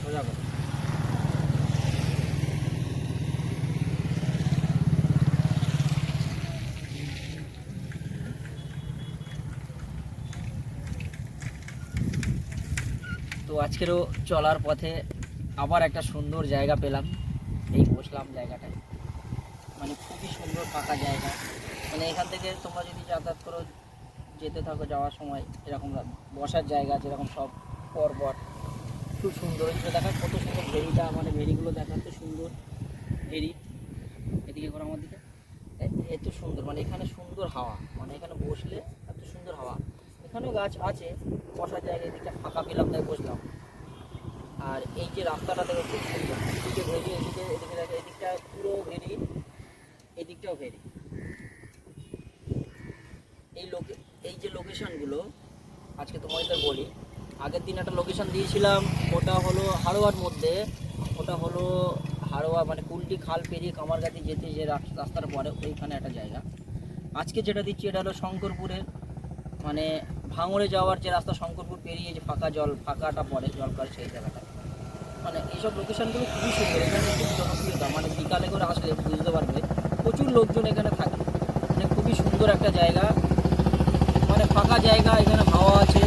সোজা করো। তো আজকেরও চলার পথে আবার একটা সুন্দর জায়গা পেলাম, এই বসলাম জায়গাটায়। মানে খুবই সুন্দর ফাঁকা জায়গা। মানে এখান থেকে তোমরা যদি যাতায়াত করো, যেতে থাকো, যাওয়ার সময় এরকম বসার জায়গা আছে, এরকম সব পরপর খুব সুন্দর। এগুলো দেখা কত সুন্দর ভেরিটা, মানে ভেরিগুলো দেখা তো সুন্দর। ভেরি এদিকে ঘোরা আমার দিকে, এত সুন্দর, মানে এখানে সুন্দর হাওয়া, মানে এখানে বসলে এত সুন্দর হাওয়া। এখানেও গাছ আছে, বসার জায়গা, এদিকটা ফাঁকা পেলাম তাই বসলাম। আর এই যে রাস্তাটা দেখো খুব সুন্দর, এদিকে ভেরি, এদিকে দেখো, এদিকটা পুরো ভেরি, এদিকটাও ভেরি। এই যে লোকেশনগুলো আজকে তোমাদের বলি। আগের দিন একটা লোকেশন দিয়েছিলাম, ওটা হলো হাড়োয়ার মধ্যে, ওটা হলো হাড়োয়া মানে কুলটি খাল পেরিয়ে কামারগাতি যেতে যে রাস্তার পরে ওইখানে একটা জায়গা। আজকে যেটা দিচ্ছি এটা হলো শঙ্করপুরের, মানে ভাঙড়ে যাওয়ার যে রাস্তা, শঙ্করপুর পেরিয়ে যে ফাঁকাটা পড়ে জলকার, সেই জায়গাটা। মানে এইসব লোকেশনগুলো খুবই সুন্দর। এখানে খুব জনপ্রিয়তা, মানে বিকালে করে আসলে বুঝতে পারবে প্রচুর লোকজন এখানে থাকে। মানে খুবই সুন্দর একটা জায়গা, মানে ফাঁকা জায়গা, এখানে হাওয়া আছে।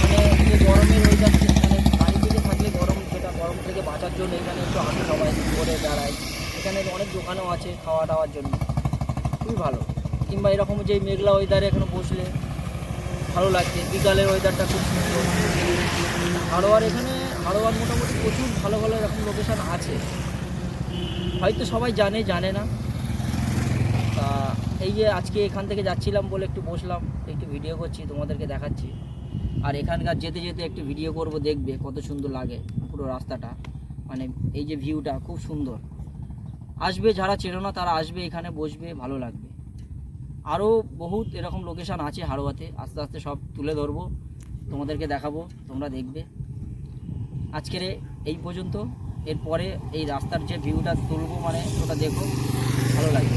মানে যে গরমের ওয়েদার, মানে বাড়ি থেকে থাকলে গরম, যেটা গরম থেকে বাঁচার জন্য এখানে একটু আসে সবাই, ঘুরে দাঁড়ায়। এখানে অনেক দোকানও আছে খাওয়া দাওয়ার জন্য, খুবই ভালো। কিংবা এরকম যে মেঘলা ওয়েদারে এখানে বসলে ভালো লাগছে, বিকালের ওয়েদারটা খুব সুন্দর। হাড়োয়ার মোটামুটি প্রচুর ভালো ভালো এরকম লোকেশান আছে, হয়তো সবাই জানে না। তা এই যে আজকে এখান থেকে যাচ্ছিলাম বলে একটু বসলাম, একটু ভিডিও করছি, তোমাদেরকে দেখাচ্ছি। আর এখানকার যেতে যেতে একটু ভিডিও করব, দেখবে কত সুন্দর লাগে পুরো রাস্তাটা। মানে এই যে ভিউটা খুব সুন্দর। আসবে যারা চেনো না তারা আসবে, এখানে বসবে, ভালো লাগবে। আরও বহুত এরকম লোকেশান আছে হাড়োয়াতে, আস্তে আস্তে সব তুলে ধরবো, তোমাদেরকে দেখাবো, তোমরা দেখবে। আজকের এই পর্যন্ত। এরপরে এই রাস্তার যে ভিউটা তুলবো, মানে ওটা দেখো, ভালো লাগবে।